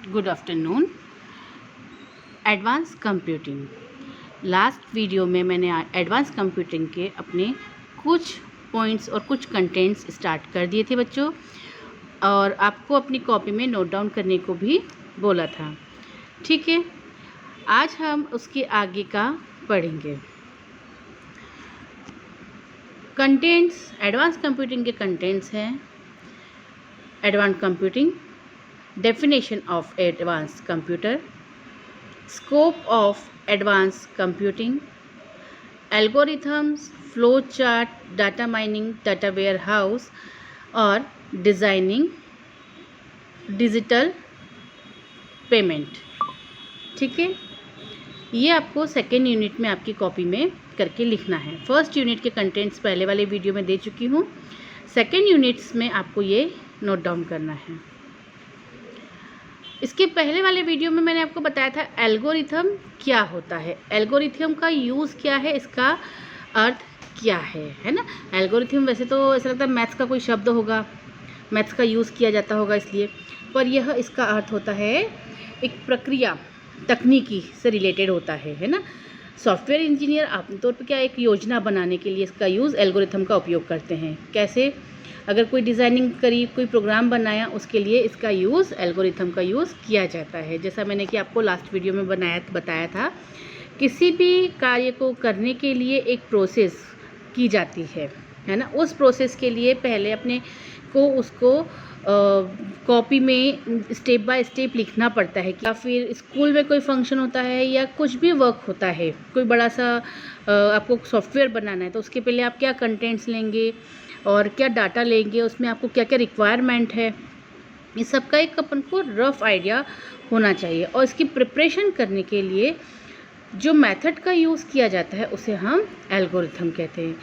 Good afternoon. Advance computing, last video में मैंने advance computing के अपने कुछ पॉइंट्स और कुछ कंटेंट्स स्टार्ट कर दिए थे बच्चों, और आपको अपनी कॉपी में नोट डाउन करने को भी बोला था। ठीक है, आज हम उसके आगे का पढ़ेंगे। कंटेंट्स, एडवांस कंप्यूटिंग के कंटेंट्स हैं advance computing, definition of advance computer, scope of advance computing, algorithms, flow chart, data mining, data warehouse और डिज़ाइनिंग डिजिटल पेमेंट। ठीक है, ये आपको सेकेंड यूनिट में आपकी कॉपी में करके लिखना है। फर्स्ट यूनिट के कंटेंट्स पहले वाले वीडियो में दे चुकी हूँ, सेकेंड यूनिट्स में आपको ये नोट डाउन करना है। इसके पहले वाले वीडियो में मैंने आपको बताया था एल्गोरिथम क्या होता है, एल्गोरिथम का यूज़ क्या है, इसका अर्थ क्या है ना। एल्गोरिथम वैसे तो ऐसा लगता है मैथ्स का कोई शब्द होगा, मैथ्स का यूज़ किया जाता होगा इसलिए, पर यह इसका अर्थ होता है एक प्रक्रिया, तकनीकी से रिलेटेड होता है ना। सॉफ्टवेयर इंजीनियर आमतौर पर क्या एक योजना बनाने के लिए इसका यूज़ एल्गोरिथम का उपयोग करते हैं। कैसे? अगर कोई डिज़ाइनिंग करी, कोई प्रोग्राम बनाया, उसके लिए इसका यूज़ एल्गोरिथम का यूज़ किया जाता है। जैसा मैंने कि आपको लास्ट वीडियो में बताया था, किसी भी कार्य को करने के लिए एक प्रोसेस की जाती है ना। उस प्रोसेस के लिए पहले अपने को उसको कॉपी में स्टेप बाय स्टेप लिखना पड़ता है। या फिर स्कूल में कोई फंक्शन होता है या कुछ भी वर्क होता है, कोई बड़ा सा आपको सॉफ्टवेयर बनाना है, तो उसके पहले आप क्या कंटेंट्स लेंगे और क्या डाटा लेंगे, उसमें आपको क्या क्या रिक्वायरमेंट है, इस सब का एक अपन को रफ आइडिया होना चाहिए। और इसकी प्रिपरेशन करने के लिए जो मेथड का यूज़ किया जाता है उसे हम एल्गोरिथम कहते हैं।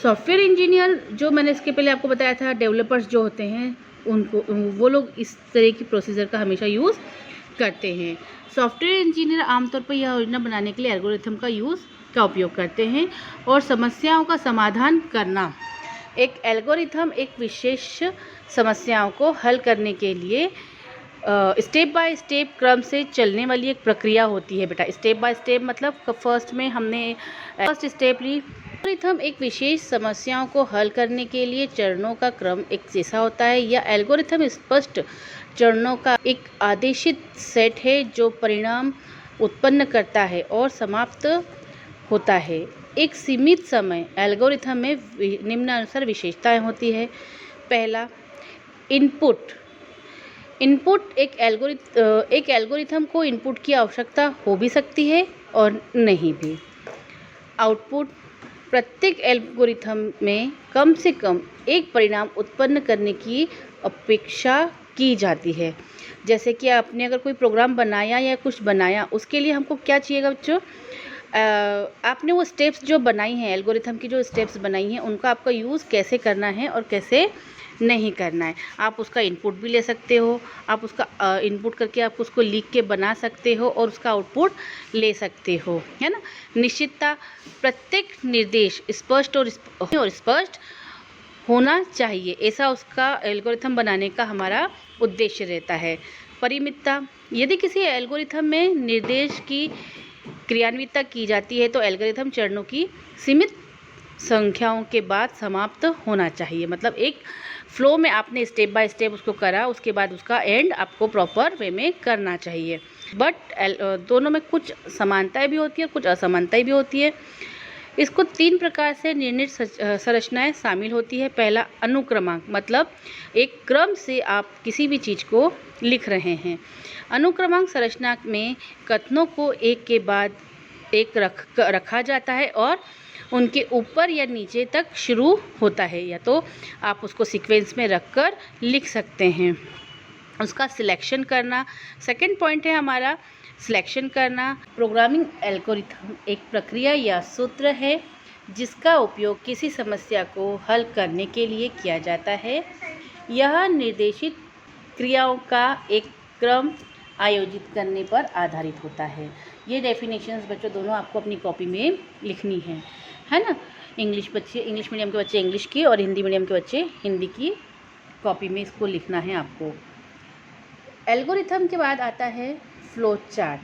सॉफ्टवेयर इंजीनियर, जो मैंने इसके पहले आपको बताया था, डेवलपर्स जो होते हैं, उनको वो लोग इस तरह की प्रोसीजर का हमेशा यूज़ करते हैं। सॉफ्टवेयर इंजीनियर आमतौर पर यह योजना बनाने के लिए एल्गोरिथम का उपयोग करते हैं और समस्याओं का समाधान करना। एक एल्गोरिथम एक विशेष समस्याओं को हल करने के लिए स्टेप बाय स्टेप क्रम से चलने वाली एक प्रक्रिया होती है बेटा। स्टेप बाय स्टेप मतलब फर्स्ट में हमने फर्स्ट स्टेप ली। एल्गोरिथम एक विशेष समस्याओं को हल करने के लिए चरणों का क्रम एक जैसा होता है, या एल्गोरिथम स्पष्ट चरणों का एक आदेशित सेट है जो परिणाम उत्पन्न करता है और समाप्त होता है। एक सीमित समय एल्गोरिथम में निम्नानुसार विशेषताएं होती है। पहला, इनपुट। एक एल्गोरिथम को इनपुट की आवश्यकता हो भी सकती है और नहीं भी। आउटपुट, प्रत्येक एल्गोरिथम में कम से कम एक परिणाम उत्पन्न करने की अपेक्षा की जाती है। जैसे कि आपने अगर कोई प्रोग्राम बनाया या कुछ बनाया, उसके लिए हमको क्या चाहिएगा बच्चों? आपने वो स्टेप्स जो बनाई हैं, एल्गोरिथम की जो स्टेप्स बनाई हैं, उनका आपका यूज़ कैसे करना है और कैसे नहीं करना है। आप उसका इनपुट भी ले सकते हो, आप उसका इनपुट करके आप उसको लिख के बना सकते हो और उसका आउटपुट ले सकते हो, है ना। निश्चितता, प्रत्येक निर्देश स्पष्ट और स्पष्ट होना चाहिए, ऐसा उसका एल्गोरिथम बनाने का हमारा उद्देश्य रहता है। परिमितता, यदि किसी एल्गोरिथम में निर्देश की क्रियान्विता की जाती है तो एल्गोरिथम चरणों की सीमित संख्याओं के बाद समाप्त होना चाहिए। मतलब एक फ्लो में आपने स्टेप बाय स्टेप उसको करा, उसके बाद उसका एंड आपको प्रॉपर वे में करना चाहिए। बट दोनों में कुछ समानताएं भी होती है, कुछ असमानताएं भी होती है। इसको 3 प्रकार से निर्णित संरचनाएं शामिल होती है। पहला, अनुक्रमांक, मतलब एक क्रम से आप किसी भी चीज़ को लिख रहे हैं। अनुक्रमांक संरचना में कथनों को एक के बाद एक रखा जाता है और उनके ऊपर या नीचे तक शुरू होता है, या तो आप उसको सीक्वेंस में रखकर लिख सकते हैं। उसका सिलेक्शन करना सेकंड पॉइंट है हमारा, सिलेक्शन करना। प्रोग्रामिंग एल्गोरिथम एक प्रक्रिया या सूत्र है जिसका उपयोग किसी समस्या को हल करने के लिए किया जाता है। यह निर्देशित क्रियाओं का एक क्रम आयोजित करने पर आधारित होता है। ये डेफिनेशंस बच्चों दोनों आपको अपनी कॉपी में लिखनी है ना। इंग्लिश मीडियम के बच्चे इंग्लिश की और हिंदी मीडियम के बच्चे हिंदी की कॉपी में इसको लिखना है आपको। एल्गोरिथम के बाद आता है फ्लो चार्ट।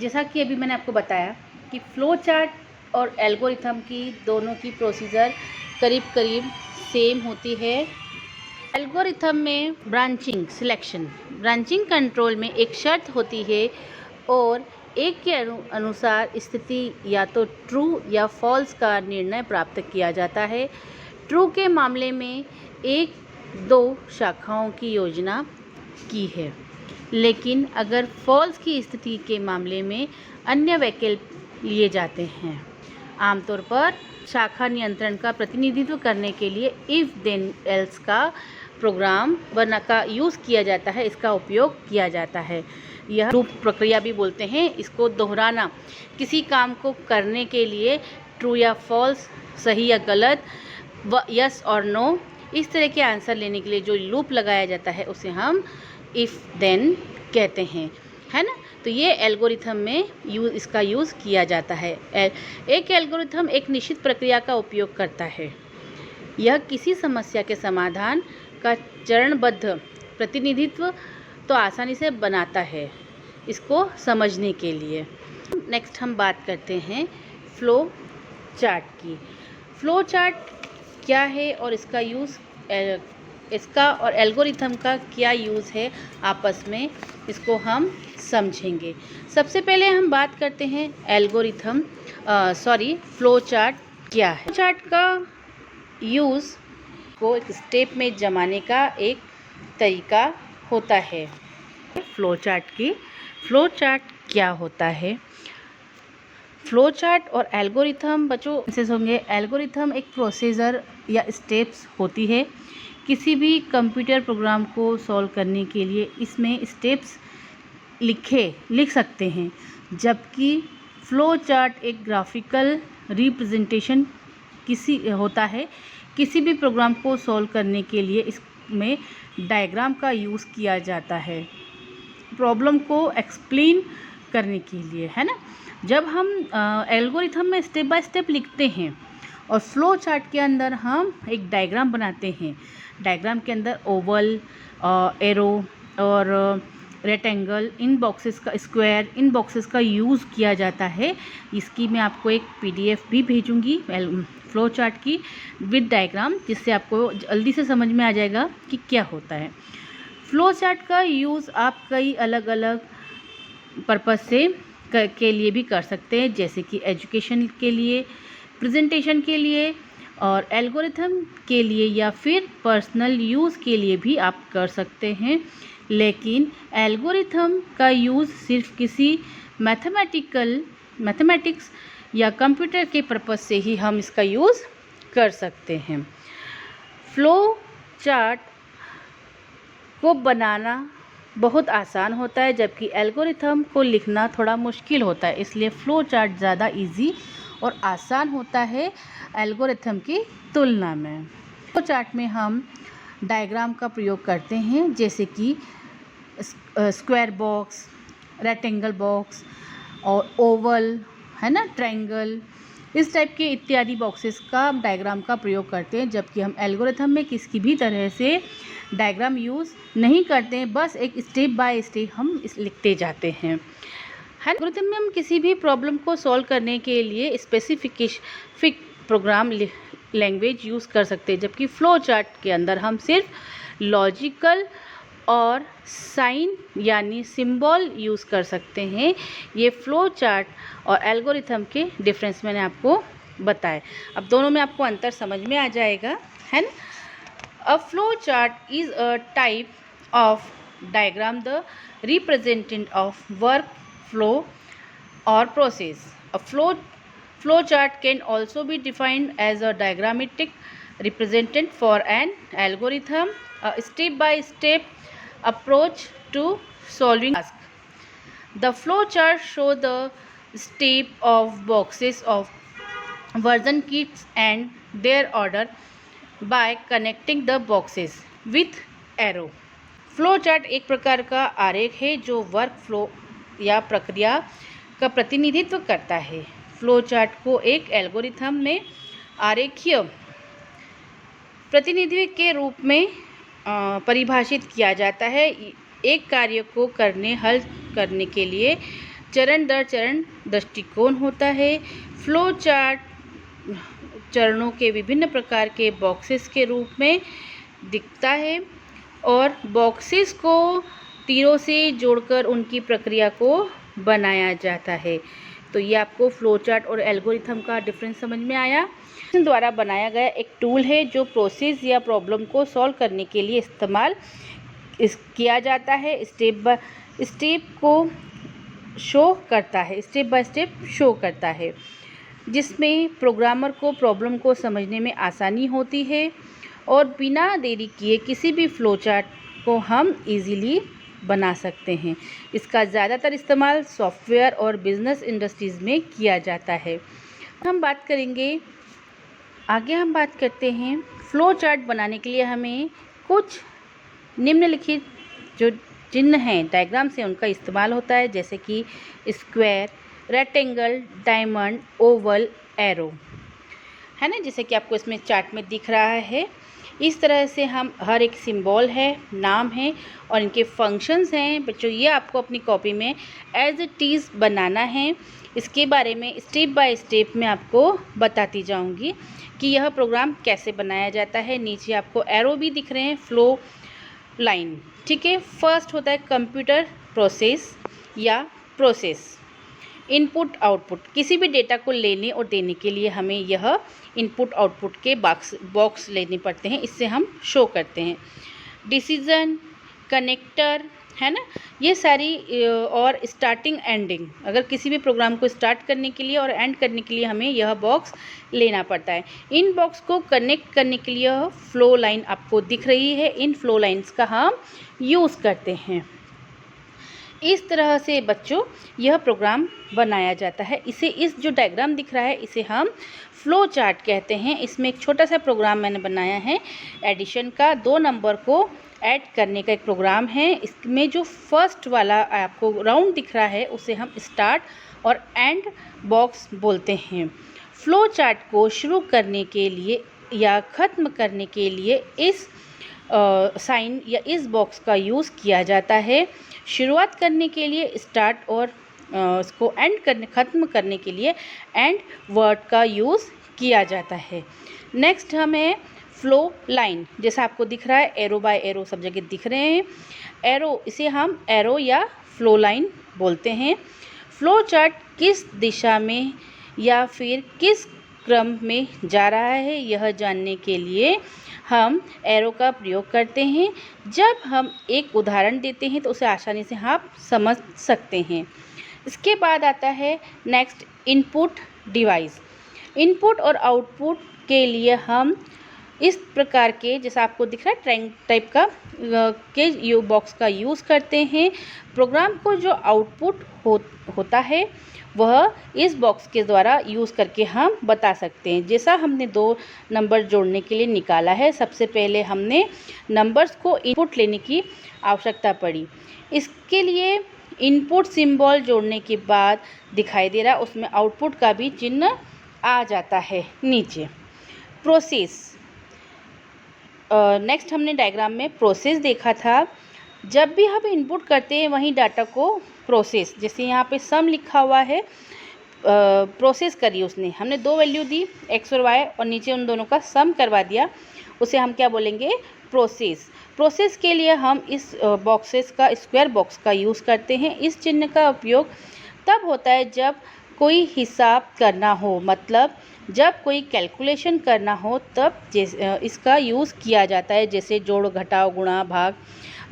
जैसा कि अभी मैंने आपको बताया कि फ्लो चार्ट और एल्गोरिथम की दोनों की प्रोसीजर करीब करीब सेम होती है। एल्गोरिथम में ब्रांचिंग कंट्रोल में एक शर्त होती है और एक के अनुसार स्थिति या तो ट्रू या फॉल्स का निर्णय प्राप्त किया जाता है। ट्रू के मामले में एक दो शाखाओं की योजना की है, लेकिन अगर फॉल्स की स्थिति के मामले में अन्य वैकल्प लिए जाते हैं। आमतौर पर शाखा नियंत्रण का प्रतिनिधित्व करने के लिए इफ देन एल्स का प्रोग्राम का यूज़ किया जाता है, इसका उपयोग किया जाता है। यह लूप प्रक्रिया भी बोलते हैं। इसको दोहराना किसी काम को करने के लिए ट्रू या फॉल्स, सही या गलत, यस और नो, इस तरह के आंसर लेने के लिए जो लूप लगाया जाता है उसे हम इफ़ देन कहते हैं, है ना। तो ये एल्गोरिथम में इसका यूज़ किया जाता है। एक एल्गोरिथम एक निश्चित प्रक्रिया का उपयोग करता है। यह किसी समस्या के समाधान का चरणबद्ध प्रतिनिधित्व तो आसानी से बनाता है इसको समझने के लिए। नेक्स्ट हम बात करते हैं फ्लो चार्ट की। फ्लो चार्ट क्या है और इसका और एल्गोरिथम का क्या यूज़ है आपस में, इसको हम समझेंगे। सबसे पहले हम बात करते हैं फ्लो चार्ट क्या है। फ्लो चार्ट का यूज़ को एक स्टेप में जमाने का एक तरीका होता है। फ्लो चार्ट क्या होता है? फ्लो चार्ट और एल्गोरिथम बच्चों से होंगे। एल्गोरिथम एक प्रोसीजर या स्टेप्स होती है किसी भी कंप्यूटर प्रोग्राम को सॉल्व करने के लिए। इसमें स्टेप्स लिख सकते हैं, जबकि फ्लो चार्ट एक ग्राफिकल रिप्रेजेंटेशन होता है। किसी भी प्रोग्राम को सॉल्व करने के लिए इसमें डायग्राम का यूज़ किया जाता है प्रॉब्लम को एक्सप्लेन करने के लिए, है ना। जब हम एल्गोरिथम में स्टेप बाय स्टेप लिखते हैं और फ्लो चार्ट के अंदर हम एक डायग्राम बनाते हैं। डायग्राम के अंदर ओवल, एरो और रेक्टेंगल, इन बॉक्सेस का स्क्वायर, इन बॉक्सेस का यूज़ किया जाता है। इसकी मैं आपको एक PDF भी भेजूंगी फ्लो चार्ट की विद डायग्राम, जिससे आपको जल्दी से समझ में आ जाएगा कि क्या होता है। फ्लो चार्ट का यूज़ आप कई अलग अलग पर्पस से के लिए भी कर सकते हैं, जैसे कि एजुकेशन के लिए, प्रेजेंटेशन के लिए और एल्गोरिथम के लिए, या फिर पर्सनल यूज़ के लिए भी आप कर सकते हैं। लेकिन एल्गोरिथम का यूज़ सिर्फ किसी मैथमेटिक्स या कंप्यूटर के पर्पस से ही हम इसका यूज़ कर सकते हैं। फ्लो चार्ट को बनाना बहुत आसान होता है, जबकि एल्गोरिथम को लिखना थोड़ा मुश्किल होता है। इसलिए फ्लो चार्ट ज़्यादा इजी और आसान होता है एल्गोरिथम की तुलना में। फ्लो चार्ट में हम डायग्राम का प्रयोग करते हैं, जैसे कि स्क्वायर बॉक्स, रेक्टेंगल बॉक्स और ओवल, है ना, ट्रायंगल, इस टाइप के इत्यादि बॉक्सेस का डायग्राम का प्रयोग करते हैं। जबकि हम एल्गोरिथम में किसी भी तरह से डायग्राम यूज़ नहीं करते हैं, बस एक स्टेप बाय स्टेप हम लिखते जाते हैं। एल्गोरिथम में हम किसी भी प्रॉब्लम को सॉल्व करने के लिए स्पेसिफिक प्रोग्राम लैंग्वेज यूज़ कर सकते हैं, जबकि फ्लो चार्ट के अंदर हम सिर्फ लॉजिकल और साइन यानी सिंबल यूज़ कर सकते हैं। ये फ्लो चार्ट और एल्गोरिथम के डिफरेंस मैंने आपको बताए। अब दोनों में आपको अंतर समझ में आ जाएगा, है ना। A flow chart is a type of diagram the representative of workflow or process. A flow chart can also be defined as a diagrammatic representation for an algorithm, a step-by-step approach to solving task. The flow chart shows the step of boxes of version kits and their order by connecting the boxes with arrow. Flow chart एक प्रकार का आरेख है जो work flow या प्रक्रिया का प्रतिनिधित्व करता है। फ्लो चार्ट को एक एल्गोरिथम में आरेखीय प्रतिनिधित्व के रूप में परिभाषित किया जाता है। एक कार्य को हल करने के लिए चरण दर चरण दृष्टिकोण होता है। फ्लो चार्ट चरणों के विभिन्न प्रकार के बॉक्सेस के रूप में दिखता है और बॉक्सेस को तीरों से जोड़कर उनकी प्रक्रिया को बनाया जाता है। तो ये आपको फ्लो चार्ट और एल्गोरिथम का डिफरेंस समझ में आया। द्वारा बनाया गया एक टूल है जो प्रोसेस या प्रॉब्लम को सॉल्व करने के लिए इस्तेमाल किया जाता है। स्टेप बाय स्टेप शो करता है जिसमें प्रोग्रामर को प्रॉब्लम को समझने में आसानी होती है और बिना देरी किए किसी भी फ्लो चार्ट को हम इजीली बना सकते हैं। इसका ज़्यादातर इस्तेमाल सॉफ्टवेयर और बिजनेस इंडस्ट्रीज़ में किया जाता है। आगे हम बात करते हैं फ्लो चार्ट बनाने के लिए हमें कुछ निम्नलिखित जो चिन्ह हैं डायग्राम से उनका इस्तेमाल होता है, जैसे कि square, rectangle, diamond, Oval, arrow, है ना, जैसे कि आपको इसमें चार्ट में दिख रहा है। इस तरह से हम हर एक सिंबल है, नाम है और इनके फंक्शंस हैं बच्चों, ये आपको अपनी कॉपी में एज इट इज़ बनाना है। इसके बारे में स्टेप बाय स्टेप मैं आपको बताती जाऊंगी कि यह प्रोग्राम कैसे बनाया जाता है। नीचे आपको एरो भी दिख रहे हैं, फ्लो लाइन, ठीक है। फर्स्ट होता है कंप्यूटर प्रोसेस या प्रोसेस। इनपुट आउटपुट, किसी भी डेटा को लेने और देने के लिए हमें यह इनपुट आउटपुट के बॉक्स लेने पड़ते हैं, इससे हम शो करते हैं। डिसीजन, कनेक्टर, है ना, ये सारी और स्टार्टिंग एंडिंग, अगर किसी भी प्रोग्राम को स्टार्ट करने के लिए और एंड करने के लिए हमें यह बॉक्स लेना पड़ता है। इन बॉक्स को कनेक्ट करने के लिए यह फ्लो लाइन आपको दिख रही है, इन फ्लो लाइंस का हम यूज़ करते हैं। इस तरह से बच्चों यह प्रोग्राम बनाया जाता है। इसे इस जो डायग्राम दिख रहा है इसे हम फ्लो चार्ट कहते हैं। इसमें एक छोटा सा प्रोग्राम मैंने बनाया है एडिशन का, 2 नंबर को ऐड करने का एक प्रोग्राम है। इसमें जो फर्स्ट वाला आपको राउंड दिख रहा है उसे हम स्टार्ट और एंड बॉक्स बोलते हैं। फ्लो चार्ट को शुरू करने के लिए या ख़त्म करने के लिए इस साइन या इस बॉक्स का यूज़ किया जाता है। शुरुआत करने के लिए स्टार्ट और इसको ख़त्म करने के लिए एंड वर्ड का यूज़ किया जाता है। नेक्स्ट हमें फ्लो लाइन, जैसा आपको दिख रहा है एरो बाय एरो सब जगह दिख रहे हैं। एरो, इसे हम एरो या फ्लो लाइन बोलते हैं। फ्लो चार्ट किस दिशा में या फिर किस क्रम में जा रहा है यह जानने के लिए हम एरो का प्रयोग करते हैं। जब हम एक उदाहरण देते हैं तो उसे आसानी से आप समझ सकते हैं। इसके बाद आता है नेक्स्ट इनपुट डिवाइस। इनपुट और आउटपुट के लिए हम इस प्रकार के, जैसा आपको दिख रहा है ट्रायंगल टाइप का के बॉक्स का यूज़ करते हैं। प्रोग्राम को जो आउटपुट होता है वह इस बॉक्स के द्वारा यूज़ करके हम बता सकते हैं। जैसा हमने 2 नंबर जोड़ने के लिए निकाला है, सबसे पहले हमने नंबर्स को इनपुट लेने की आवश्यकता पड़ी। इसके लिए इनपुट सिंबल जोड़ने के बाद दिखाई दे रहा उसमें आउटपुट का भी चिन्ह आ जाता है नीचे। प्रोसेस, नेक्स्ट हमने डायग्राम में प्रोसेस देखा था। जब भी हम इनपुट करते हैं वहीं डाटा को प्रोसेस, जैसे यहाँ पे सम लिखा हुआ है, प्रोसेस करी उसने, हमने 2 वैल्यू दी x और y और नीचे उन दोनों का सम करवा दिया, उसे हम क्या बोलेंगे, प्रोसेस। प्रोसेस के लिए हम इस बॉक्सेस का, स्क्वायर बॉक्स का यूज़ करते हैं। इस चिन्ह का उपयोग तब होता है जब कोई हिसाब करना हो, मतलब जब कोई कैलकुलेशन करना हो तब इसका यूज़ किया जाता है, जैसे जोड़, घटाव, गुणा, भाग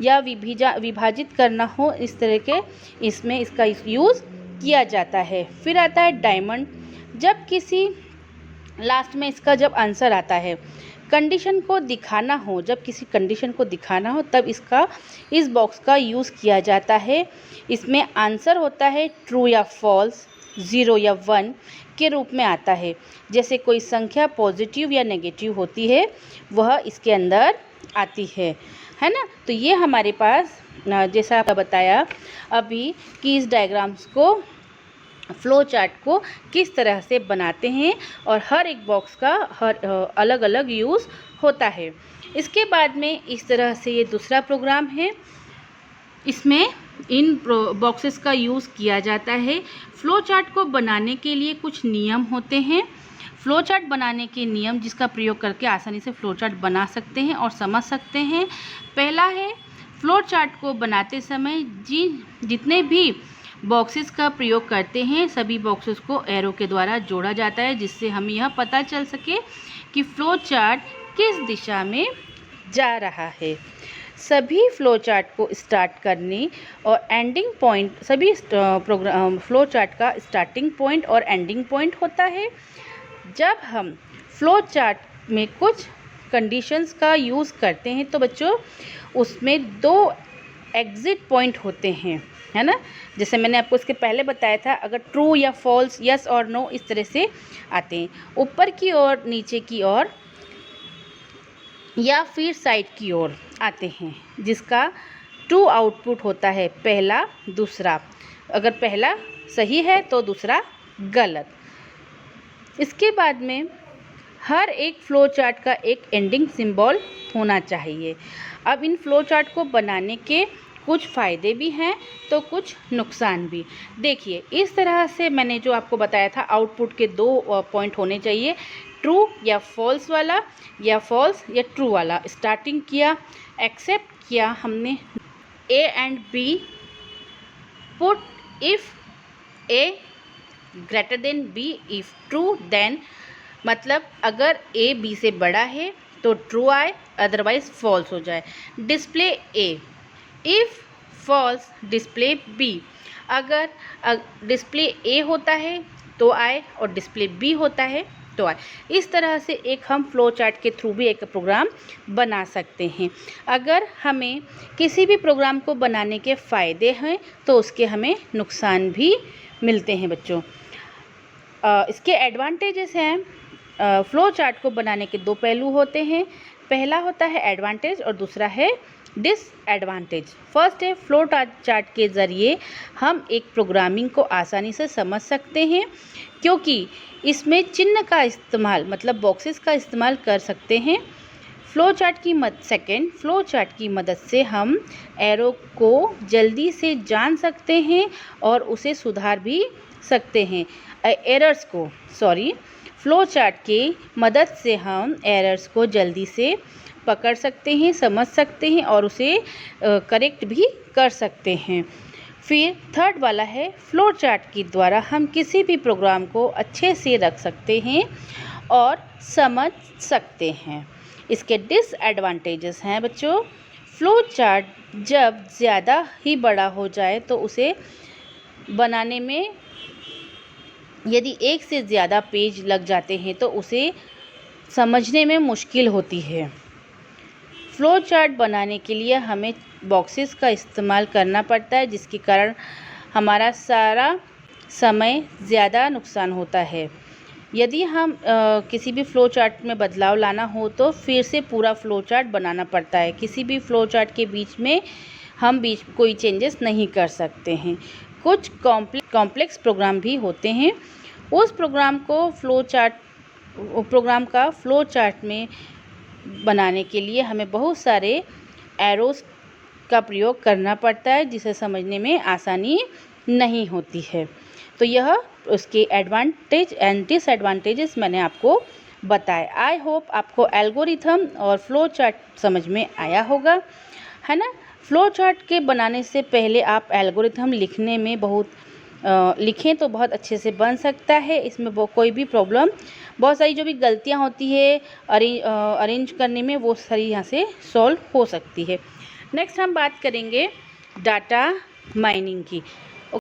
या विभाजित करना हो, इस तरह के इसमें इसका यूज़ किया जाता है। फिर आता है डायमंड, जब किसी लास्ट में इसका जब आंसर आता है, कंडीशन को दिखाना हो, जब किसी कंडीशन को दिखाना हो तब इस बॉक्स का यूज़ किया जाता है। इसमें आंसर होता है ट्रू या फॉल्स, 0 या 1 के रूप में आता है। जैसे कोई संख्या पॉजिटिव या नेगेटिव होती है वह इसके अंदर आती है ना। तो ये हमारे पास, जैसा आपने बताया अभी कि इस डायग्राम्स को, फ्लो चार्ट को किस तरह से बनाते हैं और हर एक बॉक्स का अलग अलग यूज़ होता है। इसके बाद में इस तरह से ये दूसरा प्रोग्राम है, इसमें इन बॉक्सेस का यूज़ किया जाता है। फ्लो चार्ट को बनाने के लिए कुछ नियम होते हैं। फ्लो चार्ट बनाने के नियम जिसका प्रयोग करके आसानी से फ्लो चार्ट बना सकते हैं और समझ सकते हैं। पहला है, फ्लो चार्ट को बनाते समय जितने भी बॉक्सेस का प्रयोग करते हैं सभी बॉक्सेस को एरो के द्वारा जोड़ा जाता है, जिससे हमें यह पता चल सके कि फ्लो चार्ट किस दिशा में जा रहा है। सभी फ्लो चार्ट को स्टार्ट करने और एंडिंग पॉइंट, सभी प्रोग्राम फ्लो चार्ट का स्टार्टिंग पॉइंट और एंडिंग पॉइंट होता है। जब हम फ्लो चार्ट में कुछ कंडीशंस का यूज़ करते हैं तो बच्चों उसमें 2 एग्ज़िट पॉइंट होते हैं, है ना। जैसे मैंने आपको इसके पहले बताया था, अगर ट्रू या फॉल्स, यस और नो इस तरह से आते हैं, ऊपर की ओर, नीचे की ओर या फिर साइड की ओर आते हैं, जिसका ट्रू आउटपुट होता है पहला, दूसरा। अगर पहला सही है तो दूसरा गलत। इसके बाद में हर एक फ्लो चार्ट का एक एंडिंग सिंबल होना चाहिए। अब इन फ्लो चार्ट को बनाने के कुछ फ़ायदे भी हैं तो कुछ नुकसान भी। देखिए, इस तरह से मैंने जो आपको बताया था, आउटपुट के 2 पॉइंट होने चाहिए, ट्रू या फॉल्स वाला, या फॉल्स या ट्रू वाला। स्टार्टिंग किया, एक्सेप्ट किया हमने A and B, put if A greater than B, if true then, मतलब अगर ए बी से बड़ा है तो ट्रू आए, अदरवाइज फॉल्स हो जाए। Display A, if false display B, अगर डिस्प्ले ए होता है तो आए और डिस्प्ले बी होता है तो आए। इस तरह से एक हम फ्लो चार्ट के थ्रू भी एक प्रोग्राम बना सकते हैं। अगर हमें किसी भी प्रोग्राम को बनाने के फ़ायदे हैं तो उसके हमें नुकसान भी मिलते हैं बच्चों। इसके एडवांटेजेस हैं। फ्लो चार्ट को बनाने के 2 पहलू होते हैं। पहला होता है एडवांटेज और दूसरा है डिसएडवांटेज। फर्स्ट है, फ्लो चार्ट के ज़रिए हम एक प्रोग्रामिंग को आसानी से समझ सकते हैं, क्योंकि इसमें चिन्ह का इस्तेमाल, मतलब बॉक्सेस का इस्तेमाल कर सकते हैं। फ्लो चार्ट की मदद से हम एरो को जल्दी से जान सकते हैं और उसे सुधार भी सकते हैं। फ्लो चार्ट की मदद से हम एरर्स को जल्दी से पकड़ सकते हैं, समझ सकते हैं और उसे करेक्ट भी कर सकते हैं। फिर थर्ड वाला है, फ्लो चार्ट के द्वारा हम किसी भी प्रोग्राम को अच्छे से रख सकते हैं और समझ सकते हैं। इसके डिसएडवांटेजेस हैं बच्चों, फ्लो चार्ट जब ज़्यादा ही बड़ा हो जाए तो उसे बनाने में यदि एक से ज़्यादा पेज लग जाते हैं तो उसे समझने में मुश्किल होती है। फ्लो चार्ट बनाने के लिए हमें बॉक्सेस का इस्तेमाल करना पड़ता है, जिसके कारण हमारा सारा समय ज़्यादा नुकसान होता है। यदि हम किसी भी फ्लो चार्ट में बदलाव लाना हो तो फिर से पूरा फ्लो चार्ट बनाना पड़ता है। किसी भी फ्लो चार्ट के बीच में हम कोई चेंजेस नहीं कर सकते हैं। कुछ कॉम्प्लेक्स प्रोग्राम भी होते हैं, उस प्रोग्राम का फ्लो चार्ट में बनाने के लिए हमें बहुत सारे एरोस का प्रयोग करना पड़ता है, जिसे समझने में आसानी नहीं होती है। तो यह उसके एडवांटेज एंड डिसएडवांटेजेस मैंने आपको बताए। आई होप आपको एल्गोरिथम और फ्लो चार्ट समझ में आया होगा, है ना। फ्लो चार्ट के बनाने से पहले आप एल्गोरिथम लिखने में लिखें तो बहुत अच्छे से बन सकता है। इसमें कोई भी प्रॉब्लम, बहुत सारी जो भी गलतियां होती है अरेंज करने में, वो सारी यहाँ से सॉल्व हो सकती है। नेक्स्ट हम बात करेंगे डाटा माइनिंग की।